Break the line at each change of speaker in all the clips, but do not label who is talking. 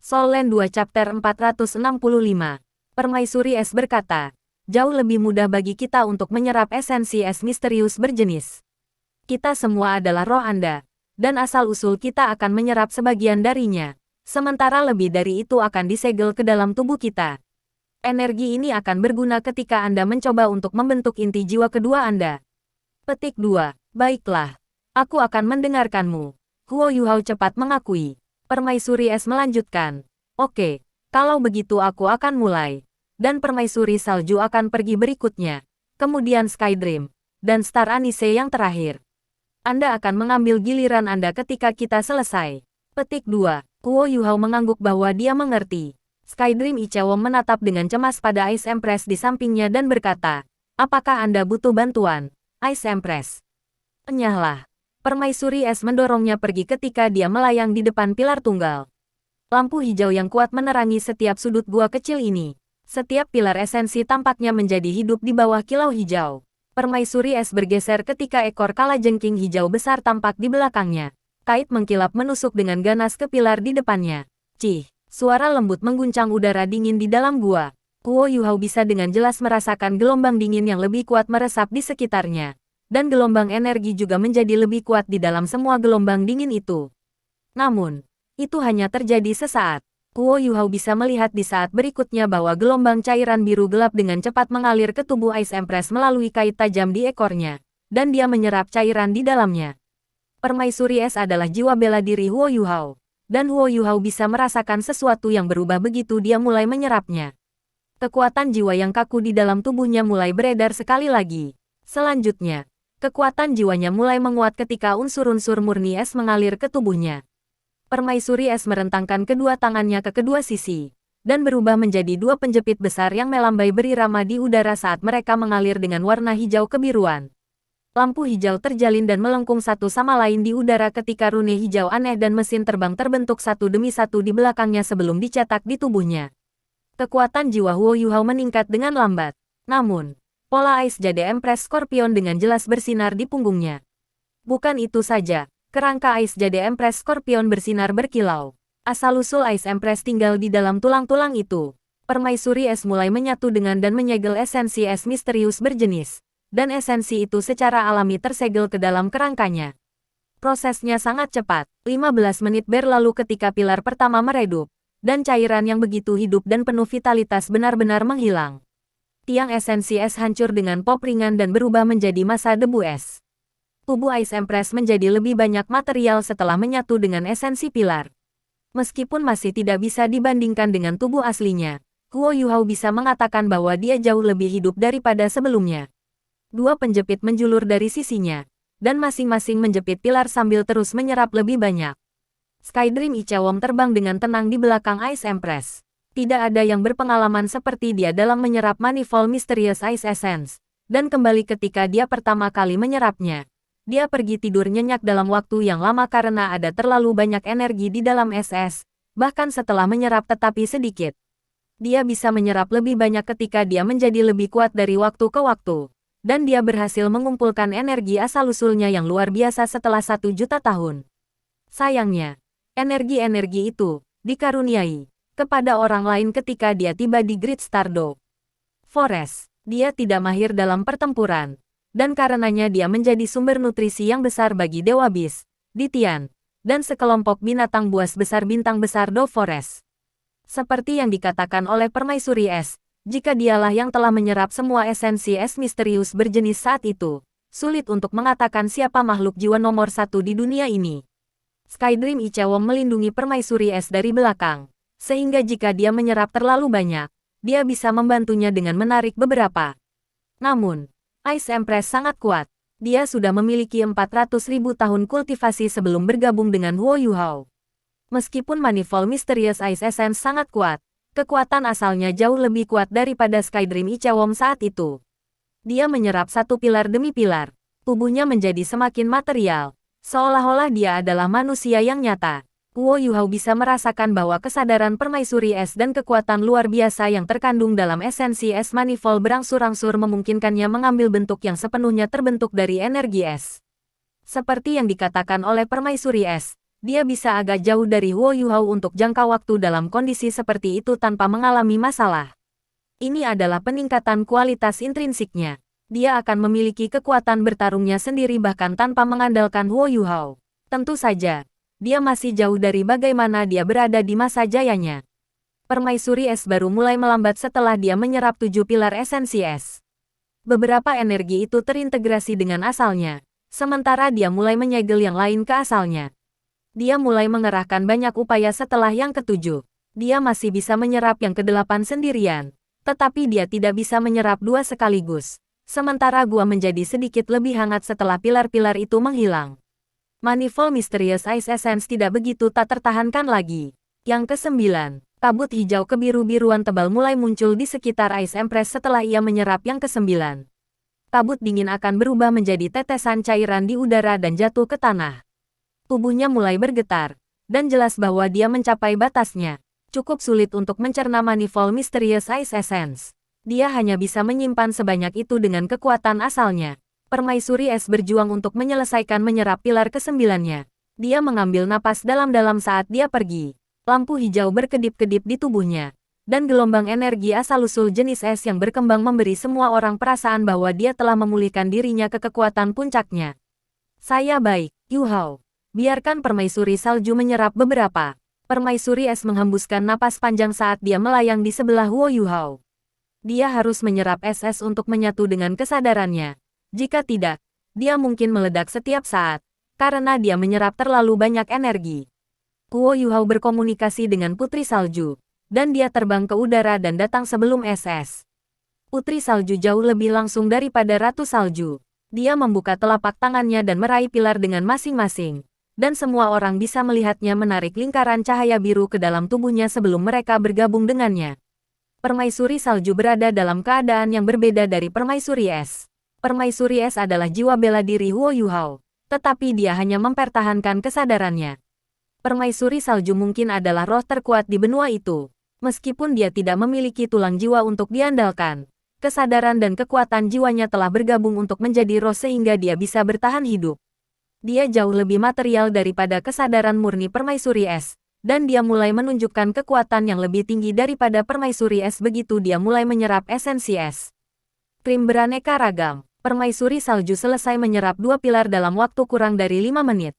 Soul Land 2 Chapter 465. Permaisuri Es berkata, jauh lebih mudah bagi kita untuk menyerap esensi es misterius berjenis. Kita semua adalah roh Anda, dan asal-usul kita akan menyerap sebagian darinya. Sementara lebih dari itu akan disegel ke dalam tubuh kita. Energi ini akan berguna ketika Anda mencoba untuk membentuk inti jiwa kedua Anda. Petik 2. Baiklah. Aku akan mendengarkanmu. Huo Yuhao cepat mengakui. Permaisuri Es melanjutkan. Oke, kalau begitu aku akan mulai. Dan Permaisuri Salju akan pergi berikutnya. Kemudian Skydream. Dan Star Anise yang terakhir. Anda akan mengambil giliran Anda ketika kita selesai. Petik 2. Huo Yuhao mengangguk bahwa dia mengerti. Skydream Ichewon menatap dengan cemas pada Ice Empress di sampingnya dan berkata, apakah Anda butuh bantuan, Ice Empress? Enyahlah. Permaisuri Es mendorongnya pergi ketika dia melayang di depan pilar tunggal. Lampu hijau yang kuat menerangi setiap sudut gua kecil ini. Setiap pilar esensi tampaknya menjadi hidup di bawah kilau hijau. Permaisuri Es bergeser ketika ekor kalajengking hijau besar tampak di belakangnya. Kait mengkilap menusuk dengan ganas ke pilar di depannya. Cih, suara lembut mengguncang udara dingin di dalam gua. Huo Yuhao bisa dengan jelas merasakan gelombang dingin yang lebih kuat meresap di sekitarnya. Dan gelombang energi juga menjadi lebih kuat di dalam semua gelombang dingin itu. Namun, itu hanya terjadi sesaat. Huo Yuhao bisa melihat di saat berikutnya bahwa gelombang cairan biru gelap dengan cepat mengalir ke tubuh Ice Empress melalui kait tajam di ekornya. Dan dia menyerap cairan di dalamnya. Permaisuri Es adalah jiwa bela diri Huo Yuhao. Dan Huo Yuhao bisa merasakan sesuatu yang berubah begitu dia mulai menyerapnya. Kekuatan jiwa yang kaku di dalam tubuhnya mulai beredar sekali lagi. Selanjutnya, kekuatan jiwanya mulai menguat ketika unsur-unsur murni es mengalir ke tubuhnya. Permaisuri Es merentangkan kedua tangannya ke kedua sisi, dan berubah menjadi dua penjepit besar yang melambai berirama di udara saat mereka mengalir dengan warna hijau kebiruan. Lampu hijau terjalin dan melengkung satu sama lain di udara ketika rune hijau aneh dan mesin terbang terbentuk satu demi satu di belakangnya sebelum dicetak di tubuhnya. Kekuatan jiwa Huo Yuhao meningkat dengan lambat. Namun, pola Ice Jade Empress Scorpion dengan jelas bersinar di punggungnya. Bukan itu saja, kerangka Ice Jade Empress Scorpion bersinar berkilau. Asal-usul Ice Empress tinggal di dalam tulang-tulang itu. Permaisuri Es mulai menyatu dengan dan menyegel esensi es misterius berjenis. Dan esensi itu secara alami tersegel ke dalam kerangkanya. Prosesnya sangat cepat. 15 menit berlalu ketika pilar pertama meredup. Dan cairan yang begitu hidup dan penuh vitalitas benar-benar menghilang. Tiang esensi es hancur dengan pop ringan dan berubah menjadi massa debu es. Tubuh Ice Empress menjadi lebih banyak material setelah menyatu dengan esensi pilar. Meskipun masih tidak bisa dibandingkan dengan tubuh aslinya, Huo Yuhao bisa mengatakan bahwa dia jauh lebih hidup daripada sebelumnya. Dua penjepit menjulur dari sisinya, dan masing-masing menjepit pilar sambil terus menyerap lebih banyak. Skydream Ichewon terbang dengan tenang di belakang Ice Empress. Tidak ada yang berpengalaman seperti dia dalam menyerap Manifold Mysterious Ice Essence. Dan kembali ketika dia pertama kali menyerapnya. Dia pergi tidur nyenyak dalam waktu yang lama karena ada terlalu banyak energi di dalam SS. Bahkan setelah menyerap tetapi sedikit. Dia bisa menyerap lebih banyak ketika dia menjadi lebih kuat dari waktu ke waktu. Dan dia berhasil mengumpulkan energi asal-usulnya yang luar biasa setelah 1 juta tahun. Sayangnya, energi-energi itu dikaruniai kepada orang lain ketika dia tiba di Great Stardock Forest. Dia tidak mahir dalam pertempuran, dan karenanya dia menjadi sumber nutrisi yang besar bagi Dewa Bis, Ditian, dan sekelompok binatang buas besar bintang besar Do Forest. Seperti yang dikatakan oleh Permaisuri Es, jika dialah yang telah menyerap semua esensi es misterius berjenis saat itu, sulit untuk mengatakan siapa makhluk jiwa nomor 1 di dunia ini. Skydream Ichewon melindungi Permaisuri Es dari belakang. Sehingga jika dia menyerap terlalu banyak, dia bisa membantunya dengan menarik beberapa. Namun, Ice Empress sangat kuat. Dia sudah memiliki 400.000 tahun kultivasi sebelum bergabung dengan Huo Yuhao. Meskipun Manifold Mysterious Ice Essence sangat kuat, kekuatan asalnya jauh lebih kuat daripada Skydream Ichewon saat itu. Dia menyerap satu pilar demi pilar. Tubuhnya menjadi semakin material, seolah-olah dia adalah manusia yang nyata. Huo Yuhao bisa merasakan bahwa kesadaran Permaisuri Es dan kekuatan luar biasa yang terkandung dalam esensi es manifold berangsur-angsur memungkinkannya mengambil bentuk yang sepenuhnya terbentuk dari energi es. Seperti yang dikatakan oleh Permaisuri Es, Dia bisa agak jauh dari Huo Yuhao untuk jangka waktu dalam kondisi seperti itu tanpa mengalami masalah. Ini adalah peningkatan kualitas intrinsiknya. Dia akan memiliki kekuatan bertarungnya sendiri bahkan tanpa mengandalkan Huo Yuhao. Tentu saja, dia masih jauh dari bagaimana dia berada di masa jayanya. Permaisuri es baru mulai melambat setelah dia menyerap 7 pilar esensi es. Beberapa energi itu terintegrasi dengan asalnya, sementara dia mulai menyegel yang lain ke asalnya. Dia mulai mengerahkan banyak upaya setelah yang ketujuh. Dia masih bisa menyerap yang kedelapan sendirian, tetapi dia tidak bisa menyerap dua sekaligus. Sementara gua menjadi sedikit lebih hangat setelah pilar-pilar itu menghilang. Manifold Mysterious Ice Essence tidak begitu tak tertahankan lagi. Yang kesembilan, kabut hijau kebiru-biruan tebal mulai muncul di sekitar Ice Empress setelah ia menyerap yang kesembilan. Kabut dingin akan berubah menjadi tetesan cairan di udara dan jatuh ke tanah. Tubuhnya mulai bergetar, dan jelas bahwa dia mencapai batasnya. Cukup sulit untuk mencerna Manifold Mysterious Ice Essence. Dia hanya bisa menyimpan sebanyak itu dengan kekuatan asalnya. Permaisuri es berjuang untuk menyelesaikan menyerap pilar kesembilannya. Dia mengambil napas dalam-dalam saat dia pergi. Lampu hijau berkedip-kedip di tubuhnya. Dan gelombang energi asal-usul jenis es yang berkembang memberi semua orang perasaan bahwa dia telah memulihkan dirinya ke kekuatan puncaknya. Saya baik, Yuhao. Biarkan permaisuri salju menyerap beberapa. Permaisuri es menghembuskan napas panjang saat dia melayang di sebelah Huo Yuhao. Dia harus menyerap es untuk menyatu dengan kesadarannya. Jika tidak, dia mungkin meledak setiap saat, karena dia menyerap terlalu banyak energi. Huo Yuhao berkomunikasi dengan Putri Salju, dan dia terbang ke udara dan datang sebelum es. Putri Salju jauh lebih langsung daripada Ratu Salju. Dia membuka telapak tangannya dan meraih pilar dengan masing-masing. Dan semua orang bisa melihatnya menarik lingkaran cahaya biru ke dalam tubuhnya sebelum mereka bergabung dengannya. Permaisuri salju berada dalam keadaan yang berbeda dari permaisuri es. Permaisuri es adalah jiwa bela diri Huo Yuhao, tetapi dia hanya mempertahankan kesadarannya. Permaisuri salju mungkin adalah roh terkuat di benua itu. Meskipun dia tidak memiliki tulang jiwa untuk diandalkan, kesadaran dan kekuatan jiwanya telah bergabung untuk menjadi roh sehingga dia bisa bertahan hidup. Dia jauh lebih material daripada kesadaran murni permaisuri es, dan dia mulai menunjukkan kekuatan yang lebih tinggi daripada permaisuri es begitu dia mulai menyerap esensi es. Krim beraneka ragam, permaisuri salju selesai menyerap 2 pilar dalam waktu kurang dari 5 menit.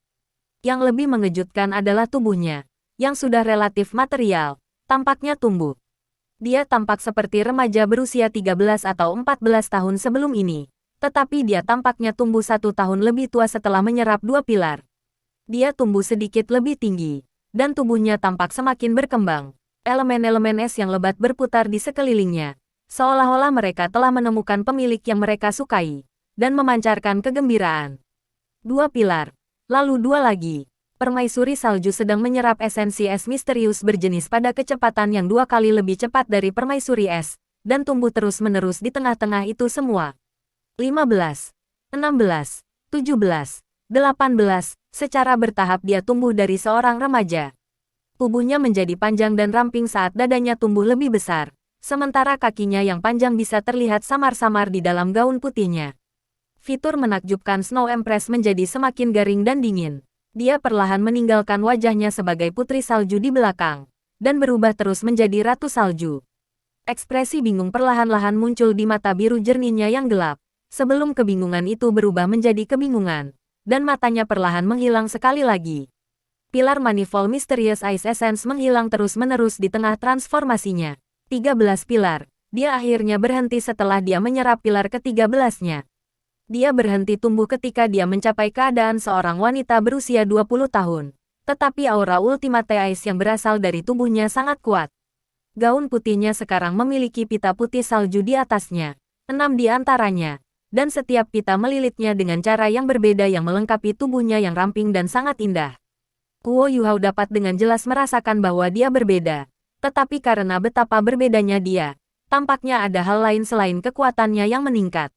Yang lebih mengejutkan adalah tubuhnya, yang sudah relatif material, tampaknya tumbuh. Dia tampak seperti remaja berusia 13 atau 14 tahun sebelum ini. Tetapi dia tampaknya tumbuh 1 tahun lebih tua setelah menyerap 2 pilar. Dia tumbuh sedikit lebih tinggi, dan tubuhnya tampak semakin berkembang. Elemen-elemen es yang lebat berputar di sekelilingnya, seolah-olah mereka telah menemukan pemilik yang mereka sukai, dan memancarkan kegembiraan. 2 pilar, lalu 2 lagi. Permaisuri salju sedang menyerap esensi es misterius berjenis pada kecepatan yang 2 kali lebih cepat dari permaisuri es, dan tumbuh terus-menerus di tengah-tengah itu semua. 15, 16, 17, 18, secara bertahap dia tumbuh dari seorang remaja. Tubuhnya menjadi panjang dan ramping saat dadanya tumbuh lebih besar, sementara kakinya yang panjang bisa terlihat samar-samar di dalam gaun putihnya. Fitur menakjubkan Snow Empress menjadi semakin garing dan dingin. Dia perlahan meninggalkan wajahnya sebagai putri salju di belakang, dan berubah terus menjadi ratu salju. Ekspresi bingung perlahan-lahan muncul di mata biru jernihnya yang gelap. Sebelum kebingungan itu berubah menjadi kebingungan, dan matanya perlahan menghilang sekali lagi. Pilar Manifold Mysterious Ice Essence menghilang terus-menerus di tengah transformasinya. 13 pilar. Dia akhirnya berhenti setelah dia menyerap pilar ke-13-nya. Dia berhenti tumbuh ketika dia mencapai keadaan seorang wanita berusia 20 tahun. Tetapi aura Ultimate Ice yang berasal dari tubuhnya sangat kuat. Gaun putihnya sekarang memiliki pita putih salju di atasnya. 6 di antaranya. Dan setiap pita melilitnya dengan cara yang berbeda yang melengkapi tubuhnya yang ramping dan sangat indah. Huo Yuhao dapat dengan jelas merasakan bahwa dia berbeda. Tetapi karena betapa berbedanya dia, tampaknya ada hal lain selain kekuatannya yang meningkat.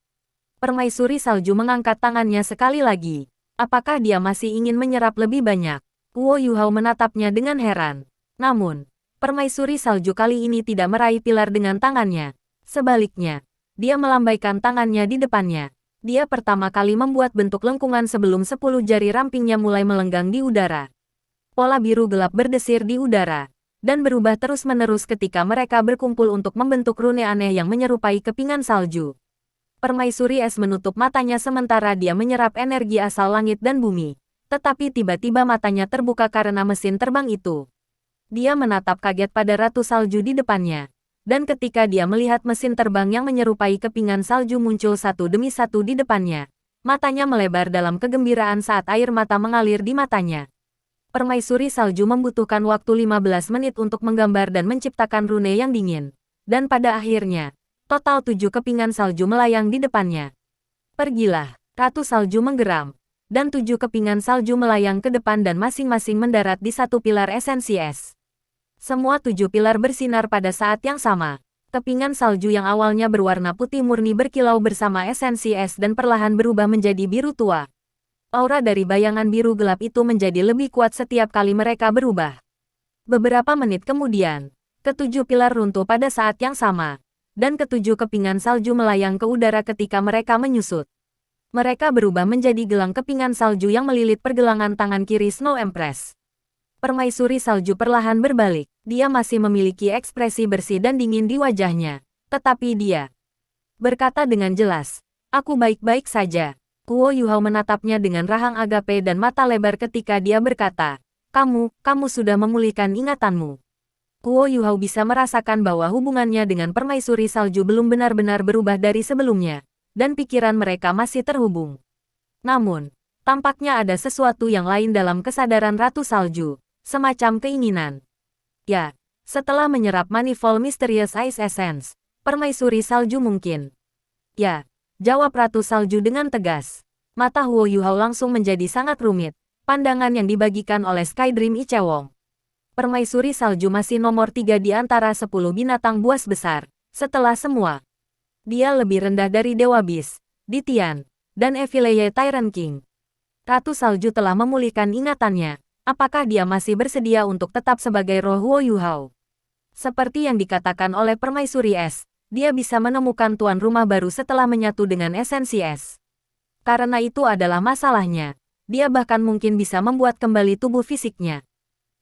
Permaisuri salju mengangkat tangannya sekali lagi. Apakah dia masih ingin menyerap lebih banyak? Huo Yuhao menatapnya dengan heran. Namun, permaisuri salju kali ini tidak meraih pilar dengan tangannya. Sebaliknya, dia melambaikan tangannya di depannya. Dia pertama kali membuat bentuk lengkungan sebelum 10 jari rampingnya mulai melenggang di udara. Pola biru gelap berdesir di udara, dan berubah terus-menerus ketika mereka berkumpul untuk membentuk rune aneh yang menyerupai kepingan salju. Permaisuri es menutup matanya sementara dia menyerap energi asal langit dan bumi. Tetapi tiba-tiba matanya terbuka karena mesin terbang itu. Dia menatap kaget pada Ratu Salju di depannya. Dan ketika dia melihat mesin terbang yang menyerupai kepingan salju muncul satu demi satu di depannya, matanya melebar dalam kegembiraan saat air mata mengalir di matanya. Permaisuri salju membutuhkan waktu 15 menit untuk menggambar dan menciptakan rune yang dingin. Dan pada akhirnya, total 7 kepingan salju melayang di depannya. Pergilah, Ratu Salju menggeram. Dan 7 kepingan salju melayang ke depan dan masing-masing mendarat di satu pilar esensi es. Semua 7 pilar bersinar pada saat yang sama. Kepingan salju yang awalnya berwarna putih murni berkilau bersama esensi es dan perlahan berubah menjadi biru tua. Aura dari bayangan biru gelap itu menjadi lebih kuat setiap kali mereka berubah. Beberapa menit kemudian, ketujuh pilar runtuh pada saat yang sama, dan ketujuh kepingan salju melayang ke udara ketika mereka menyusut. Mereka berubah menjadi gelang kepingan salju yang melilit pergelangan tangan kiri Snow Empress. Permaisuri salju perlahan berbalik. Dia masih memiliki ekspresi bersih dan dingin di wajahnya. Tetapi dia berkata dengan jelas, "Aku baik-baik saja." Kuo Yuhao menatapnya dengan rahang agape dan mata lebar ketika dia berkata, kamu sudah memulihkan ingatanmu." Kuo Yuhao bisa merasakan bahwa hubungannya dengan permaisuri salju belum benar-benar berubah dari sebelumnya, dan pikiran mereka masih terhubung. Namun, tampaknya ada sesuatu yang lain dalam kesadaran Ratu Salju, semacam keinginan. Ya, setelah menyerap Manifold Mysterious Ice Essence, permaisuri salju mungkin. Ya, jawab Ratu Salju dengan tegas. Mata Huo Yuhao langsung menjadi sangat rumit, pandangan yang dibagikan oleh Sky Dream Ichewong. Permaisuri salju masih nomor 3 di antara 10 binatang buas besar, setelah semua. Dia lebih rendah dari Dewa Beast, Ditian, dan Evileye Tyrant King. Ratu Salju telah memulihkan ingatannya. Apakah dia masih bersedia untuk tetap sebagai roh Huo Yuhao? Seperti yang dikatakan oleh Permaisuri Es, dia bisa menemukan tuan rumah baru setelah menyatu dengan esensi es. Karena itu adalah masalahnya. Dia bahkan mungkin bisa membuat kembali tubuh fisiknya.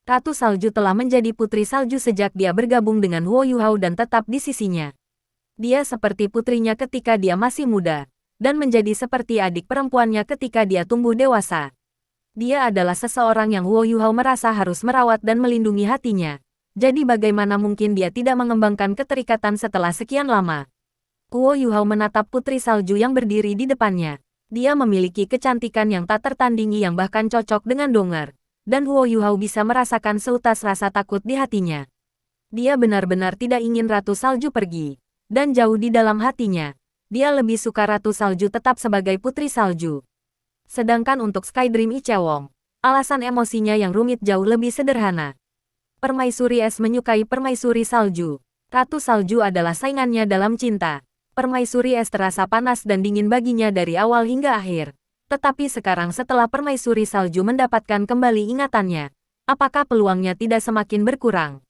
Ratu Salju telah menjadi putri salju sejak dia bergabung dengan Huo Yuhao dan tetap di sisinya. Dia seperti putrinya ketika dia masih muda, dan menjadi seperti adik perempuannya ketika dia tumbuh dewasa. Dia adalah seseorang yang Huo Yuhao merasa harus merawat dan melindungi hatinya. Jadi bagaimana mungkin dia tidak mengembangkan keterikatan setelah sekian lama? Huo Yuhao menatap putri salju yang berdiri di depannya. Dia memiliki kecantikan yang tak tertandingi yang bahkan cocok dengan Dong'er. Dan Huo Yuhao bisa merasakan seutas rasa takut di hatinya. Dia benar-benar tidak ingin Ratu Salju pergi. Dan jauh di dalam hatinya, dia lebih suka Ratu Salju tetap sebagai putri salju. Sedangkan untuk Sky Dream Ichewong, alasan emosinya yang rumit jauh lebih sederhana. Permaisuri Es menyukai permaisuri salju. Ratu Salju adalah saingannya dalam cinta. Permaisuri Es terasa panas dan dingin baginya dari awal hingga akhir. Tetapi sekarang setelah permaisuri salju mendapatkan kembali ingatannya, apakah peluangnya tidak semakin berkurang?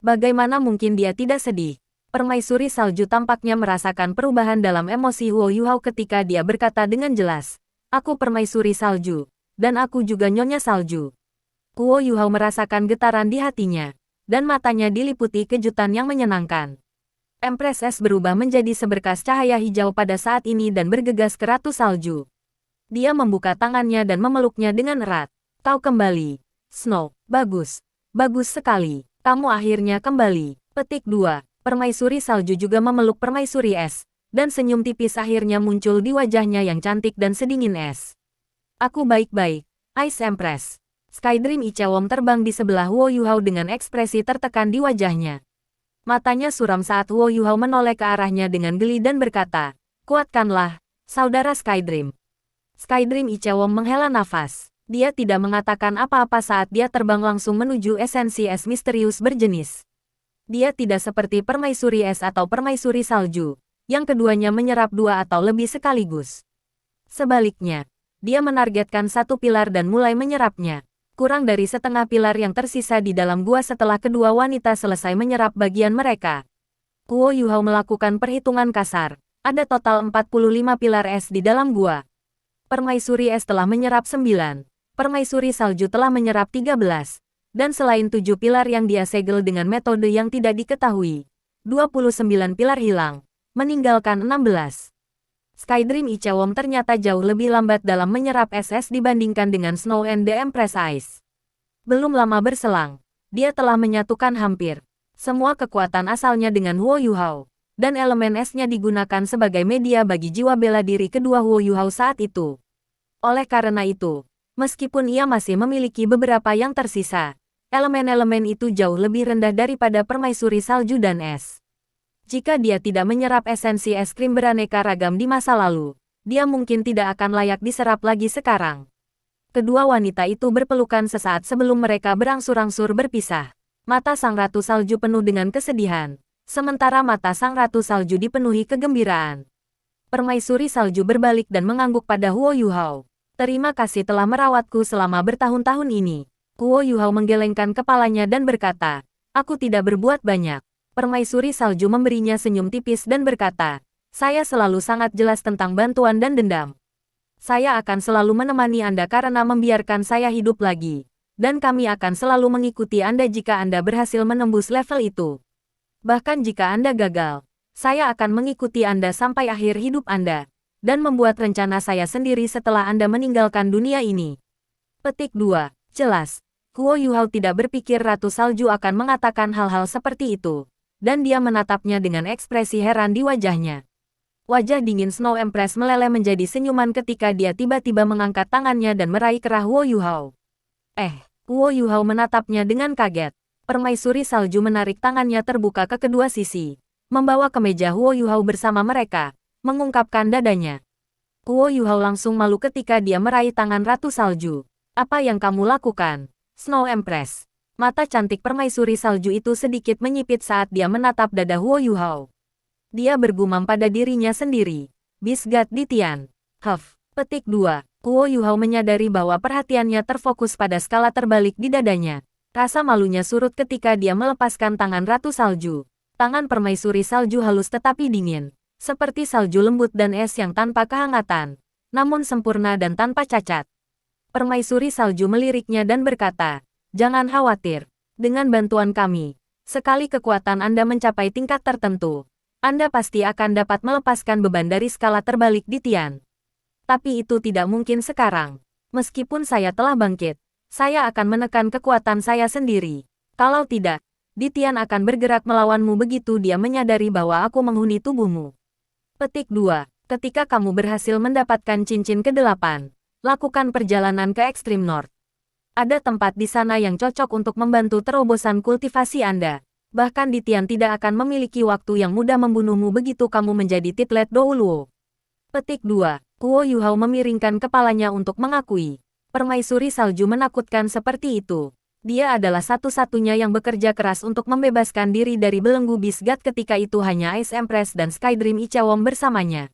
Bagaimana mungkin dia tidak sedih? Permaisuri salju tampaknya merasakan perubahan dalam emosi Huo Yuhao ketika dia berkata dengan jelas, "Aku permaisuri salju, dan aku juga nyonya salju." Huo Yuhao merasakan getaran di hatinya, dan matanya diliputi kejutan yang menyenangkan. Empress Es berubah menjadi seberkas cahaya hijau pada saat ini dan bergegas ke Ratu Salju. Dia membuka tangannya dan memeluknya dengan erat. "Kau kembali, Snow. Bagus. Bagus sekali. Kamu akhirnya kembali." Petik 2. Permaisuri salju juga memeluk permaisuri es, dan senyum tipis akhirnya muncul di wajahnya yang cantik dan sedingin es. "Aku baik-baik, Ice Empress." Sky Dream Ichewong terbang di sebelah Huo Yuhao dengan ekspresi tertekan di wajahnya. Matanya suram saat Huo Yuhao menoleh ke arahnya dengan geli dan berkata, "Kuatkanlah, saudara Sky Dream." Sky Dream Ichewong menghela nafas. Dia tidak mengatakan apa-apa saat dia terbang langsung menuju esensi es misterius berjenis. Dia tidak seperti permaisuri es atau permaisuri salju, yang keduanya menyerap 2 atau lebih sekaligus. Sebaliknya, dia menargetkan satu pilar dan mulai menyerapnya. Kurang dari setengah pilar yang tersisa di dalam gua setelah kedua wanita selesai menyerap bagian mereka. Huo Yuhao melakukan perhitungan kasar. Ada total 45 pilar es di dalam gua. Permaisuri es telah menyerap 9. Permaisuri salju telah menyerap 13. Dan selain 7 pilar yang dia segel dengan metode yang tidak diketahui, 29 pilar hilang, meninggalkan 16. Skydream Ichewom ternyata jauh lebih lambat dalam menyerap SS dibandingkan dengan Snow and the Empress Ice. Belum lama berselang, dia telah menyatukan hampir semua kekuatan asalnya dengan Huo Yuhao, dan elemen S-nya digunakan sebagai media bagi jiwa bela diri kedua Huo Yuhao saat itu. Oleh karena itu, meskipun ia masih memiliki beberapa yang tersisa, elemen-elemen itu jauh lebih rendah daripada permaisuri salju dan es. Jika dia tidak menyerap esensi es krim beraneka ragam di masa lalu, dia mungkin tidak akan layak diserap lagi sekarang. Kedua wanita itu berpelukan sesaat sebelum mereka berangsur-angsur berpisah. Mata Sang Ratu Salju penuh dengan kesedihan, sementara mata Sang Ratu Salju dipenuhi kegembiraan. Permaisuri Salju berbalik dan mengangguk pada Huo Yuhao. Terima kasih telah merawatku selama bertahun-tahun ini. Huo Yuhao menggelengkan kepalanya dan berkata, aku tidak berbuat banyak. Permaisuri Salju memberinya senyum tipis dan berkata, saya selalu sangat jelas tentang bantuan dan dendam. Saya akan selalu menemani Anda karena membiarkan saya hidup lagi. Dan kami akan selalu mengikuti Anda jika Anda berhasil menembus level itu. Bahkan jika Anda gagal, saya akan mengikuti Anda sampai akhir hidup Anda. Dan membuat rencana saya sendiri setelah Anda meninggalkan dunia ini. Petik 2. Jelas, Huo Yuhao tidak berpikir Ratu Salju akan mengatakan hal-hal seperti itu. Dan dia menatapnya dengan ekspresi heran di wajahnya. Wajah dingin Snow Empress meleleh menjadi senyuman ketika dia tiba-tiba mengangkat tangannya dan meraih kerah Huo Yuhao. Huo Yuhao menatapnya dengan kaget. Permaisuri salju menarik tangannya terbuka ke kedua sisi, membawa ke meja Huo Yuhao bersama mereka, mengungkapkan dadanya. Huo Yuhao langsung malu ketika dia meraih tangan Ratu Salju. Apa yang kamu lakukan, Snow Empress? Mata cantik permaisuri salju itu sedikit menyipit saat dia menatap dada Huo Yuhao. Dia bergumam pada dirinya sendiri. Bisgat Ditian. Petik 2. Huo Yuhao menyadari bahwa perhatiannya terfokus pada skala terbalik di dadanya. Rasa malunya surut ketika dia melepaskan tangan Ratu Salju. Tangan permaisuri salju halus tetapi dingin. Seperti salju lembut dan es yang tanpa kehangatan. Namun sempurna dan tanpa cacat. Permaisuri salju meliriknya dan berkata, jangan khawatir. Dengan bantuan kami, sekali kekuatan Anda mencapai tingkat tertentu, Anda pasti akan dapat melepaskan beban dari skala terbalik di Tian. Tapi itu tidak mungkin sekarang. Meskipun saya telah bangkit, saya akan menekan kekuatan saya sendiri. Kalau tidak, di Tian akan bergerak melawanmu begitu dia menyadari bahwa aku menghuni tubuhmu. Petik 2. Ketika kamu berhasil mendapatkan cincin ke-8, lakukan perjalanan ke Extreme North. Ada tempat di sana yang cocok untuk membantu terobosan kultivasi Anda. Bahkan di Tian tidak akan memiliki waktu yang mudah membunuhmu begitu kamu menjadi Titlet Douluo. Petik 2. Huo Yuhao memiringkan kepalanya untuk mengakui. Permaisuri salju menakutkan seperti itu. Dia adalah satu-satunya yang bekerja keras untuk membebaskan diri dari belenggu Bisgat ketika itu hanya Ice Empress dan Skydream Ichewom bersamanya.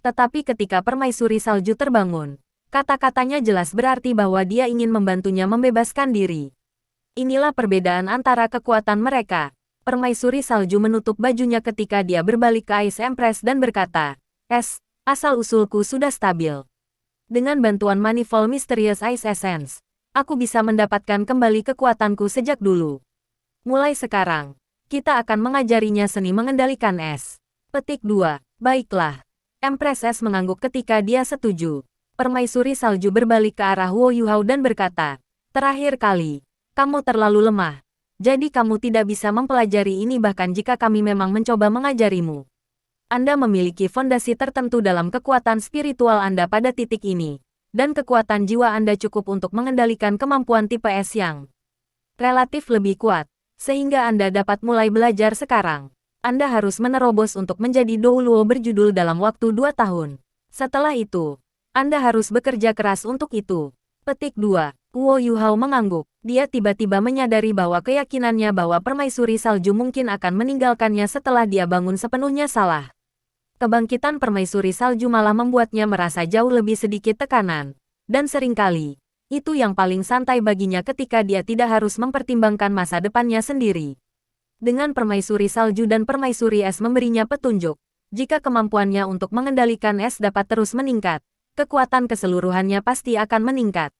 Tetapi ketika permaisuri salju terbangun, kata-katanya jelas berarti bahwa dia ingin membantunya membebaskan diri. Inilah perbedaan antara kekuatan mereka. Permaisuri salju menutup bajunya ketika dia berbalik ke Ice Empress dan berkata, asal-usulku sudah stabil. Dengan bantuan Manifold Mysterious Ice Essence, aku bisa mendapatkan kembali kekuatanku sejak dulu. Mulai sekarang, kita akan mengajarinya seni mengendalikan es. Petik 2. Baiklah. Empress S mengangguk ketika dia setuju. Permaisuri salju berbalik ke arah Huo Yuhao dan berkata, terakhir kali. Kamu terlalu lemah. Jadi kamu tidak bisa mempelajari ini bahkan jika kami memang mencoba mengajarimu. Anda memiliki fondasi tertentu dalam kekuatan spiritual Anda pada titik ini. Dan kekuatan jiwa Anda cukup untuk mengendalikan kemampuan tipe S yang relatif lebih kuat. Sehingga Anda dapat mulai belajar sekarang. Anda harus menerobos untuk menjadi Douluo berjudul dalam waktu 2 tahun. Setelah itu, Anda harus bekerja keras untuk itu. Petik 2. Huo Yuhao mengangguk. Dia tiba-tiba menyadari bahwa keyakinannya bahwa permaisuri salju mungkin akan meninggalkannya setelah dia bangun sepenuhnya salah. Kebangkitan permaisuri salju malah membuatnya merasa jauh lebih sedikit tekanan. Dan seringkali, itu yang paling santai baginya ketika dia tidak harus mempertimbangkan masa depannya sendiri. Dengan permaisuri salju dan permaisuri es memberinya petunjuk, jika kemampuannya untuk mengendalikan es dapat terus meningkat, kekuatan keseluruhannya pasti akan meningkat.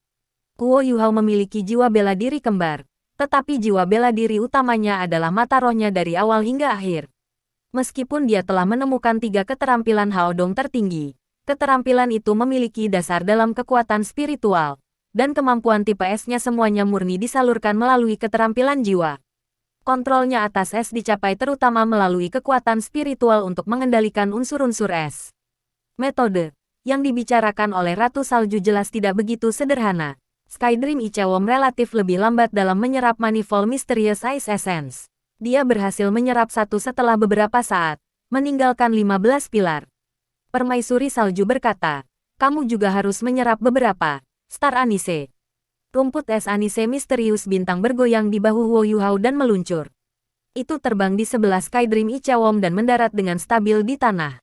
Huo Yuhao memiliki jiwa bela diri kembar, tetapi jiwa bela diri utamanya adalah mata rohnya dari awal hingga akhir. Meskipun dia telah menemukan 3 keterampilan Haodong tertinggi, keterampilan itu memiliki dasar dalam kekuatan spiritual, dan kemampuan tipe S-nya semuanya murni disalurkan melalui keterampilan jiwa. Kontrolnya atas es dicapai terutama melalui kekuatan spiritual untuk mengendalikan unsur-unsur es. Metode yang dibicarakan oleh Ratu Salju jelas tidak begitu sederhana. Skydream Ichewom relatif lebih lambat dalam menyerap Manifold Mysterious Ice Essence. Dia berhasil menyerap satu setelah beberapa saat, meninggalkan 15 pilar. Permaisuri Salju berkata, kamu juga harus menyerap beberapa. Star Anise. Rumput es Anise misterius bintang bergoyang di bahu Huo Yuhao dan meluncur. Itu terbang di sebelah Skydream Ichewom dan mendarat dengan stabil di tanah.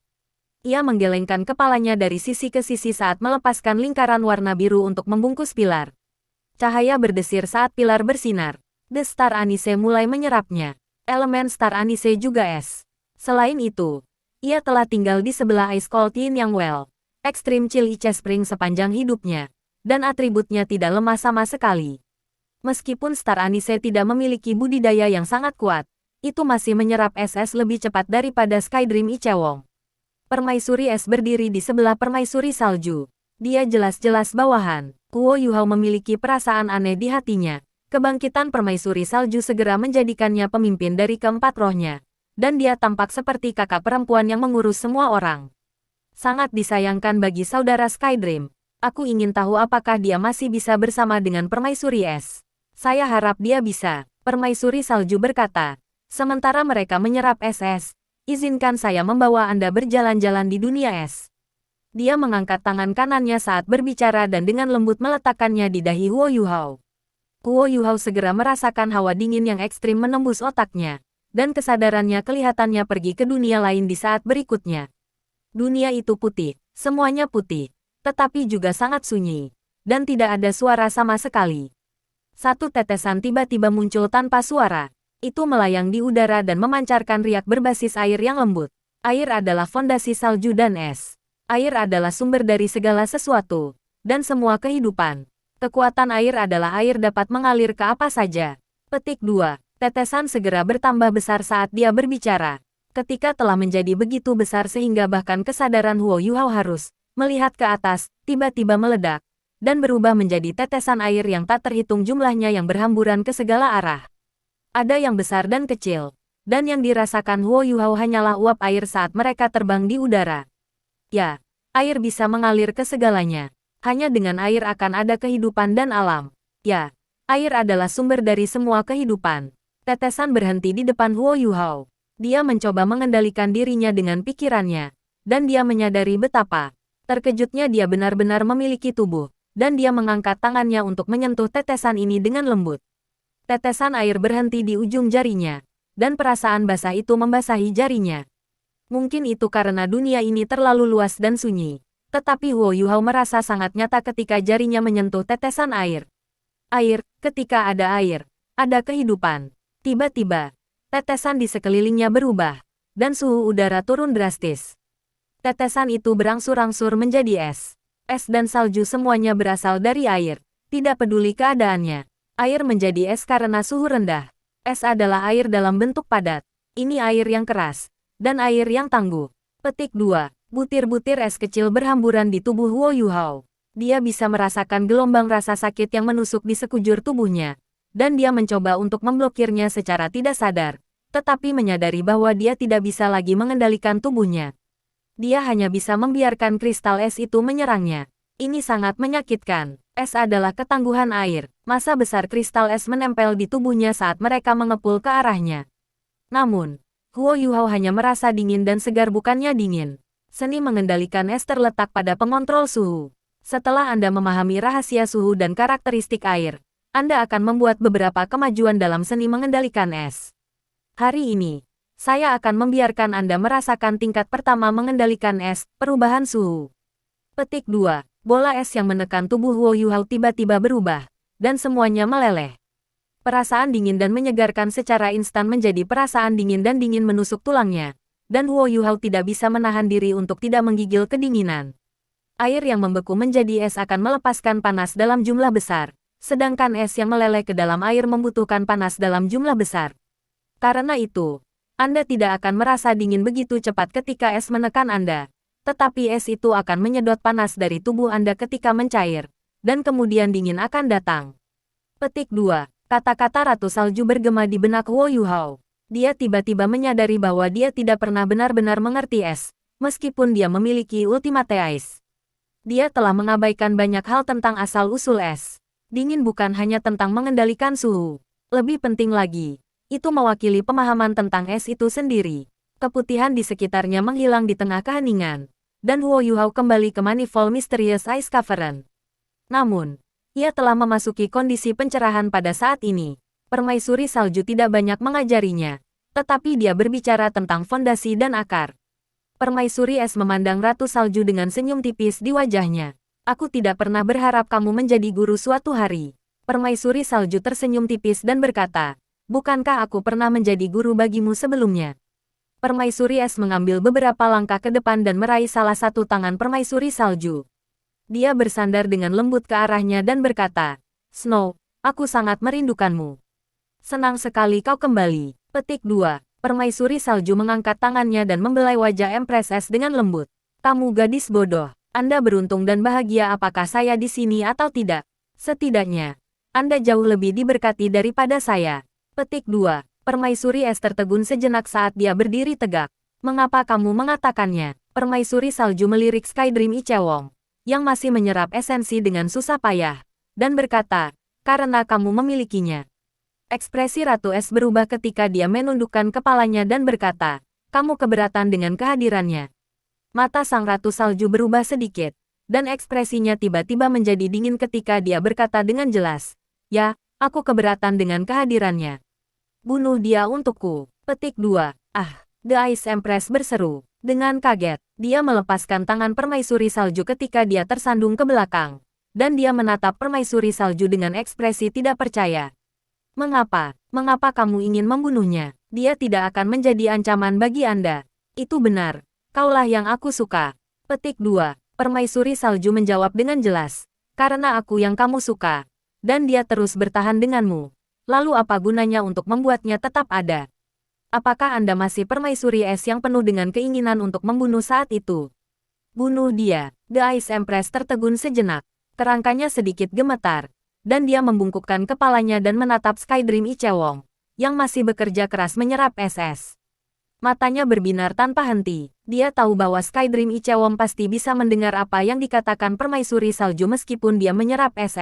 Ia menggelengkan kepalanya dari sisi ke sisi saat melepaskan lingkaran warna biru untuk membungkus pilar. Cahaya berdesir saat pilar bersinar. The Star Anise mulai menyerapnya. Elemen Star Anise juga es. Selain itu, ia telah tinggal di sebelah Ice Cold Yin Yang Well, Extreme Chill Ice Spring sepanjang hidupnya, dan atributnya tidak lemah sama sekali. Meskipun Star Anise tidak memiliki budidaya yang sangat kuat, itu masih menyerap es lebih cepat daripada Skydream Ichewom. Permaisuri es berdiri di sebelah permaisuri salju. Dia jelas-jelas bawahan. Huo Yuhao memiliki perasaan aneh di hatinya. Kebangkitan permaisuri salju segera menjadikannya pemimpin dari keempat rohnya. Dan dia tampak seperti kakak perempuan yang mengurus semua orang. Sangat disayangkan bagi saudara Skydream. Aku ingin tahu apakah dia masih bisa bersama dengan permaisuri es. Saya harap dia bisa, permaisuri salju berkata. Sementara mereka menyerap es. Izinkan saya membawa Anda berjalan-jalan di dunia es. Dia mengangkat tangan kanannya saat berbicara dan dengan lembut meletakkannya di dahi Huo Yuhao. Huo Yuhao segera merasakan hawa dingin yang ekstrim menembus otaknya, dan kesadarannya kelihatannya pergi ke dunia lain di saat berikutnya. Dunia itu putih, semuanya putih, tetapi juga sangat sunyi, dan tidak ada suara sama sekali. Satu tetesan tiba-tiba muncul tanpa suara. Itu melayang di udara dan memancarkan riak berbasis air yang lembut. Air adalah fondasi salju dan es. Air adalah sumber dari segala sesuatu, dan semua kehidupan. Kekuatan air adalah air dapat mengalir ke apa saja. Petik 2. Tetesan segera bertambah besar saat dia berbicara. Ketika telah menjadi begitu besar sehingga bahkan kesadaran Huo Yuhao harus melihat ke atas, tiba-tiba meledak, dan berubah menjadi tetesan air yang tak terhitung jumlahnya yang berhamburan ke segala arah. Ada yang besar dan kecil, dan yang dirasakan Huo Yuhao hanyalah uap air saat mereka terbang di udara. Ya, air bisa mengalir ke segalanya. Hanya dengan air akan ada kehidupan dan alam. Ya, air adalah sumber dari semua kehidupan. Tetesan berhenti di depan Huo Yuhao. Dia mencoba mengendalikan dirinya dengan pikirannya, dan dia menyadari betapa terkejutnya dia benar-benar memiliki tubuh, dan dia mengangkat tangannya untuk menyentuh tetesan ini dengan lembut. Tetesan air berhenti di ujung jarinya, dan perasaan basah itu membasahi jarinya. Mungkin itu karena dunia ini terlalu luas dan sunyi, tetapi Huo Yuhao merasa sangat nyata ketika jarinya menyentuh tetesan air. Air, ketika ada air, ada kehidupan. Tiba-tiba, tetesan di sekelilingnya berubah, dan suhu udara turun drastis. Tetesan itu berangsur-angsur menjadi es. Es dan salju semuanya berasal dari air, tidak peduli keadaannya. Air menjadi es karena suhu rendah. Es adalah air dalam bentuk padat. Ini air yang keras, dan air yang tangguh. Petik 2. Butir-butir es kecil berhamburan di tubuh Huo Yuhao. Dia bisa merasakan gelombang rasa sakit yang menusuk di sekujur tubuhnya, dan dia mencoba untuk memblokirnya secara tidak sadar, tetapi menyadari bahwa dia tidak bisa lagi mengendalikan tubuhnya. Dia hanya bisa membiarkan kristal es itu menyerangnya. Ini sangat menyakitkan. Es adalah ketangguhan air. Massa besar kristal es menempel di tubuhnya saat mereka mengepul ke arahnya. Namun, Huo Yuhao hanya merasa dingin dan segar bukannya dingin. Seni mengendalikan es terletak pada pengontrol suhu. Setelah Anda memahami rahasia suhu dan karakteristik air, Anda akan membuat beberapa kemajuan dalam seni mengendalikan es. Hari ini, saya akan membiarkan Anda merasakan tingkat pertama mengendalikan es, perubahan suhu. Petik 2. Bola es yang menekan tubuh Huo Yuhao tiba-tiba berubah, dan semuanya meleleh. Perasaan dingin dan menyegarkan secara instan menjadi perasaan dingin dan dingin menusuk tulangnya, dan Huo Yuhao tidak bisa menahan diri untuk tidak menggigil kedinginan. Air yang membeku menjadi es akan melepaskan panas dalam jumlah besar, Sedangkan es yang meleleh ke dalam air membutuhkan panas dalam jumlah besar. Karena itu, Anda tidak akan merasa dingin begitu cepat ketika es menekan Anda. Tetapi es itu akan menyedot panas dari tubuh Anda ketika mencair. Dan kemudian dingin akan datang. Petik 2. Kata-kata Ratu Salju bergema di benak Wo Yuhao. Dia tiba-tiba menyadari bahwa dia tidak pernah benar-benar mengerti es, meskipun dia memiliki Ultimate Ice. Dia telah mengabaikan banyak hal tentang asal-usul es. Dingin bukan hanya tentang mengendalikan suhu. Lebih penting lagi, itu mewakili pemahaman tentang es itu sendiri. Keputihan di sekitarnya menghilang di tengah keheningan. Dan Wo Yuhao kembali ke Manifold Mysterious Ice Cavern. Namun, ia telah memasuki kondisi pencerahan pada saat ini. Permaisuri salju tidak banyak mengajarinya, tetapi dia berbicara tentang fondasi dan akar. Permaisuri es memandang Ratu Salju dengan senyum tipis di wajahnya. Aku tidak pernah berharap kamu menjadi guru suatu hari. Permaisuri salju tersenyum tipis dan berkata, bukankah aku pernah menjadi guru bagimu sebelumnya? Permaisuri es mengambil beberapa langkah ke depan dan meraih salah satu tangan permaisuri salju. Dia bersandar dengan lembut ke arahnya dan berkata, Snow, aku sangat merindukanmu. Senang sekali kau kembali. Petik 2. Permaisuri salju mengangkat tangannya dan membelai wajah Empress S dengan lembut. Kamu gadis bodoh. Anda beruntung dan bahagia apakah saya di sini atau tidak. Setidaknya, Anda jauh lebih diberkati daripada saya. Petik 2. Permaisuri S tertegun sejenak saat dia berdiri tegak. Mengapa kamu mengatakannya? Permaisuri salju melirik Skydream Ichewong, yang masih menyerap esensi dengan susah payah, dan berkata, karena kamu memilikinya. Ekspresi Ratu Es berubah ketika dia menundukkan kepalanya dan berkata, kamu keberatan dengan kehadirannya. Mata sang Ratu Salju berubah sedikit, dan ekspresinya tiba-tiba menjadi dingin ketika dia berkata dengan jelas, ya, aku keberatan dengan kehadirannya. Bunuh dia untukku. Petik 2. The Ice Empress berseru. Dengan kaget, dia melepaskan tangan permaisuri salju ketika dia tersandung ke belakang. Dan dia menatap permaisuri salju dengan ekspresi tidak percaya. Mengapa? Mengapa kamu ingin membunuhnya? Dia tidak akan menjadi ancaman bagi Anda. Itu benar. Kaulah yang aku suka. Petik 2. Permaisuri salju menjawab dengan jelas. Karena aku yang kamu suka. Dan dia terus bertahan denganmu. Lalu apa gunanya untuk membuatnya tetap ada? Apakah Anda masih permaisuri es yang penuh dengan keinginan untuk membunuh saat itu? Bunuh dia. The Ice Empress tertegun sejenak. Kerangkanya sedikit gemetar. Dan dia membungkukkan kepalanya dan menatap Skydream Ichewong, yang masih bekerja keras menyerap es. Matanya berbinar tanpa henti. Dia tahu bahwa Skydream Ichewong pasti bisa mendengar apa yang dikatakan permaisuri salju meskipun dia menyerap es.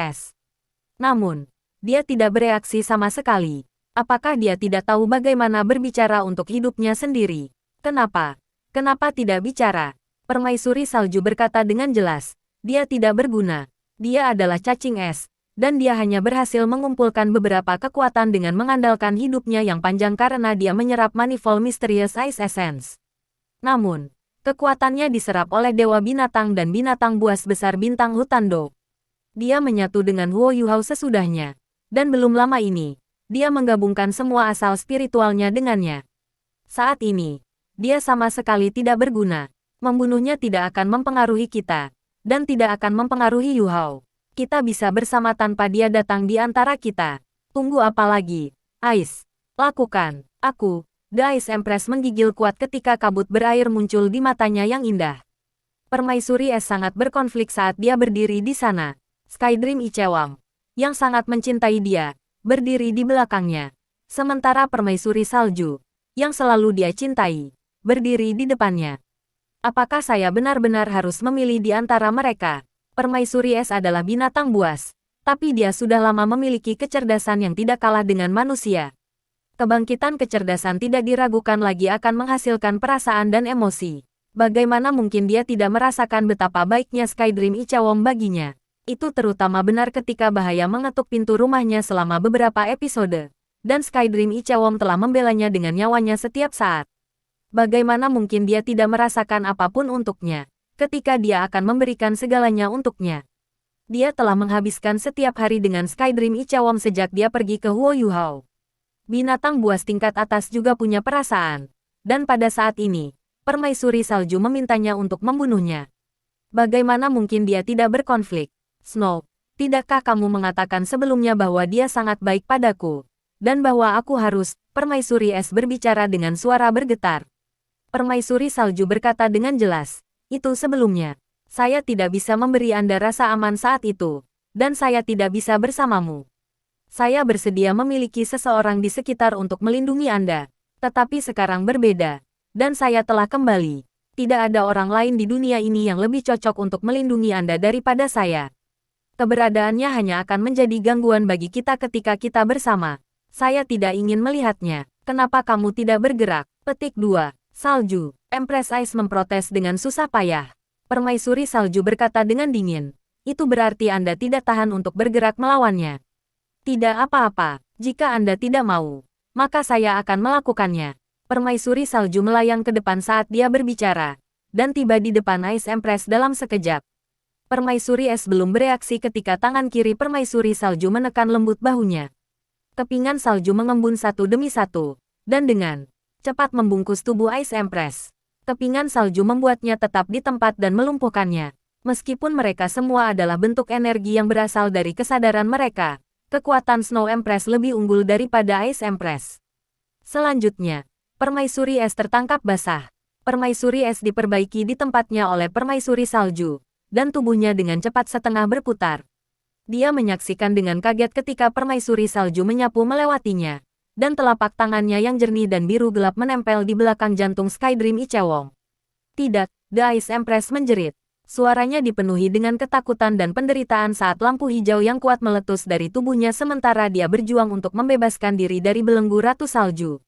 Namun, dia tidak bereaksi sama sekali. Apakah dia tidak tahu bagaimana berbicara untuk hidupnya sendiri? Kenapa? Kenapa tidak bicara? Permaisuri salju berkata dengan jelas. Dia tidak berguna. Dia adalah cacing es. Dan dia hanya berhasil mengumpulkan beberapa kekuatan dengan mengandalkan hidupnya yang panjang karena dia menyerap Manifold Mysterious Ice Essence. Namun, kekuatannya diserap oleh Dewa Binatang dan binatang buas besar bintang Hutando. Dia menyatu dengan Wo Yuhao sesudahnya. Dan belum lama ini, dia menggabungkan semua asal spiritualnya dengannya. Saat ini, dia sama sekali tidak berguna. Membunuhnya tidak akan mempengaruhi kita. Dan tidak akan mempengaruhi Yuhao. Kita bisa bersama tanpa dia datang di antara kita. Tunggu apa lagi? Ice. Lakukan. Aku. The Ice Empress menggigil kuat ketika kabut berair muncul di matanya yang indah. Permaisuri Es sangat berkonflik saat dia berdiri di sana. Skydream Ichewong, yang sangat mencintai dia, berdiri di belakangnya. Sementara permaisuri salju, yang selalu dia cintai, berdiri di depannya. Apakah saya benar-benar harus memilih di antara mereka? Permaisuri es adalah binatang buas, tapi dia sudah lama memiliki kecerdasan yang tidak kalah dengan manusia. Kebangkitan kecerdasan tidak diragukan lagi akan menghasilkan perasaan dan emosi. Bagaimana mungkin dia tidak merasakan betapa baiknya Skydream Ichewong baginya? Itu terutama benar ketika bahaya mengetuk pintu rumahnya selama beberapa episode. Dan Skydream Ichewong telah membelanya dengan nyawanya setiap saat. Bagaimana mungkin dia tidak merasakan apapun untuknya, ketika dia akan memberikan segalanya untuknya. Dia telah menghabiskan setiap hari dengan Skydream Ichewong sejak dia pergi ke Huo Yuhao. Binatang buas tingkat atas juga punya perasaan. Dan pada saat ini, permaisuri salju memintanya untuk membunuhnya. Bagaimana mungkin dia tidak berkonflik? Snow, Tidakkah kamu mengatakan sebelumnya bahwa dia sangat baik padaku? Dan bahwa aku harus, Permaisuri Es berbicara dengan suara bergetar. Permaisuri Salju berkata dengan jelas, itu sebelumnya. Saya tidak bisa memberi Anda rasa aman saat itu. Dan saya tidak bisa bersamamu. Saya bersedia memiliki seseorang di sekitar untuk melindungi Anda. Tetapi sekarang berbeda. Dan saya telah kembali. Tidak ada orang lain di dunia ini yang lebih cocok untuk melindungi Anda daripada saya. Keberadaannya hanya akan menjadi gangguan bagi kita ketika kita bersama. Saya tidak ingin melihatnya. Kenapa kamu tidak bergerak? Petik 2. Salju. Empress Ice memprotes dengan susah payah. Permaisuri Salju berkata dengan dingin. Itu berarti Anda tidak tahan untuk bergerak melawannya. Tidak apa-apa. Jika Anda tidak mau, maka saya akan melakukannya. Permaisuri Salju melayang ke depan saat dia berbicara. Dan tiba di depan Ice Empress dalam sekejap. Permaisuri Es belum bereaksi ketika tangan kiri Permaisuri Salju menekan lembut bahunya. Kepingan salju mengembun satu demi satu. Dan dengan cepat membungkus tubuh Ice Empress. Kepingan salju membuatnya tetap di tempat dan melumpuhkannya. Meskipun mereka semua adalah bentuk energi yang berasal dari kesadaran mereka, kekuatan Snow Empress lebih unggul daripada Ice Empress. Selanjutnya, Permaisuri Es tertangkap basah. Permaisuri Es diperbaiki di tempatnya oleh Permaisuri Salju, dan tubuhnya dengan cepat setengah berputar. Dia menyaksikan dengan kaget ketika Permaisuri Salju menyapu melewatinya. Dan telapak tangannya yang jernih dan biru gelap menempel di belakang jantung Skydream Ichewong. Tidak, The Ice Empress menjerit. Suaranya dipenuhi dengan ketakutan dan penderitaan saat lampu hijau yang kuat meletus dari tubuhnya sementara dia berjuang untuk membebaskan diri dari belenggu Ratu Salju.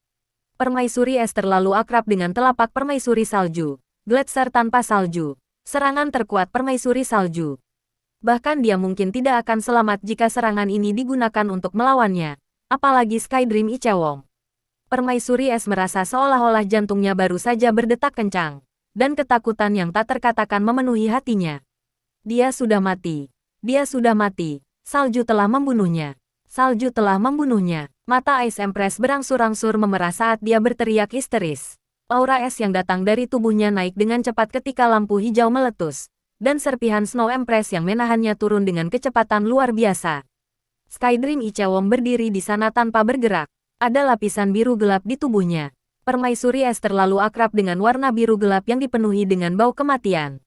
Permaisuri Es terlalu akrab dengan telapak Permaisuri Salju. Gletser tanpa salju. Serangan terkuat Permaisuri Salju. Bahkan dia mungkin tidak akan selamat jika serangan ini digunakan untuk melawannya. Apalagi Skydream Ichewong. Permaisuri Es merasa seolah-olah jantungnya baru saja berdetak kencang. Dan ketakutan yang tak terkatakan memenuhi hatinya. Dia sudah mati. Dia sudah mati. Salju telah membunuhnya. Salju telah membunuhnya. Mata Ice Empress berangsur-angsur memerah saat dia berteriak histeris. Aura es yang datang dari tubuhnya naik dengan cepat ketika lampu hijau meletus. Dan serpihan Snow Empress yang menahannya turun dengan kecepatan luar biasa. Skydream Ichewong berdiri di sana tanpa bergerak. Ada lapisan biru gelap di tubuhnya. Permaisuri Es terlalu akrab dengan warna biru gelap yang dipenuhi dengan bau kematian.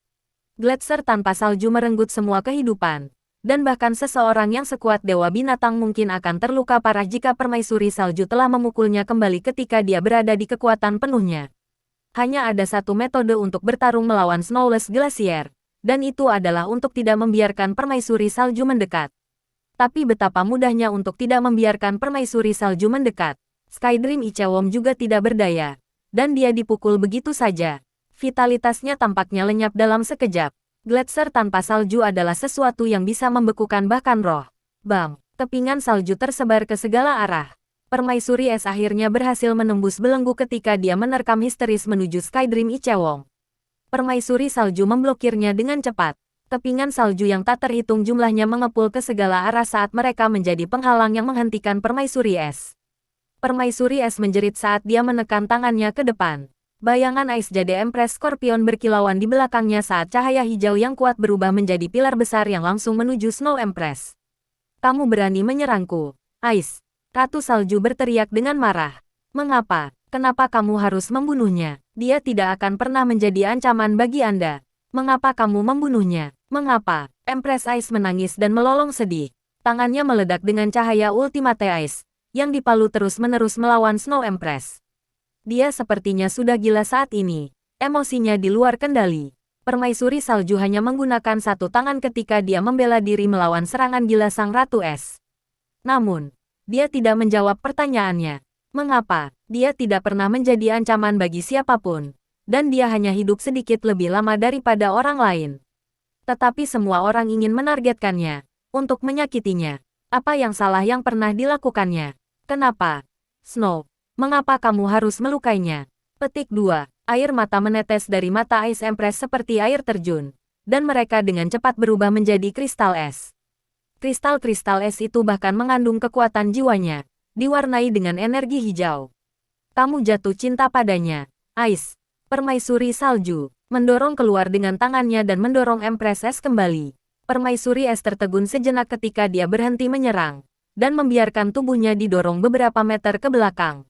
Gletser tanpa salju merenggut semua kehidupan. Dan bahkan seseorang yang sekuat Dewa Binatang mungkin akan terluka parah jika Permaisuri Salju telah memukulnya kembali ketika dia berada di kekuatan penuhnya. Hanya ada satu metode untuk bertarung melawan Snowless Glacier. Dan itu adalah untuk tidak membiarkan Permaisuri Salju mendekat. Tapi betapa mudahnya untuk tidak membiarkan Permaisuri Salju mendekat. Skydream Ichewong juga tidak berdaya. Dan dia dipukul begitu saja. Vitalitasnya tampaknya lenyap dalam sekejap. Gletser tanpa salju adalah sesuatu yang bisa membekukan bahkan roh. Bang, kepingan salju tersebar ke segala arah. Permaisuri Es akhirnya berhasil menembus belenggu ketika dia menerkam histeris menuju Skydream Ichewong. Permaisuri Salju memblokirnya dengan cepat. Kepingan salju yang tak terhitung jumlahnya mengepul ke segala arah saat mereka menjadi penghalang yang menghentikan Permaisuri Es. Permaisuri Es menjerit saat dia menekan tangannya ke depan. Bayangan Ice Jade Empress Scorpion berkilauan di belakangnya saat cahaya hijau yang kuat berubah menjadi pilar besar yang langsung menuju Snow Empress. Kamu berani menyerangku, Ice. Ratu Salju berteriak dengan marah. Mengapa? Kenapa kamu harus membunuhnya? Dia tidak akan pernah menjadi ancaman bagi Anda. Mengapa kamu membunuhnya? Mengapa? Empress Ice menangis dan melolong sedih. Tangannya meledak dengan cahaya Ultimate Ice, yang dipalu terus-menerus melawan Snow Empress. Dia sepertinya sudah gila saat ini. Emosinya di luar kendali. Permaisuri Salju hanya menggunakan satu tangan ketika dia membela diri melawan serangan gila Sang Ratu Es. Namun, dia tidak menjawab pertanyaannya. Mengapa? Dia tidak pernah menjadi ancaman bagi siapapun. Dan dia hanya hidup sedikit lebih lama daripada orang lain. Tetapi semua orang ingin menargetkannya. Untuk menyakitinya. Apa yang salah yang pernah dilakukannya? Kenapa? Snow, mengapa kamu harus melukainya? Petik 2. Air mata menetes dari mata Ice Empress seperti air terjun. Dan mereka dengan cepat berubah menjadi kristal es. Kristal-kristal es itu bahkan mengandung kekuatan jiwanya. Diwarnai dengan energi hijau. Kamu jatuh cinta padanya, Ice. Permaisuri Salju mendorong keluar dengan tangannya dan mendorong Empress Es kembali. Permaisuri es tertegun sejenak ketika dia berhenti menyerang, dan membiarkan tubuhnya didorong beberapa meter ke belakang.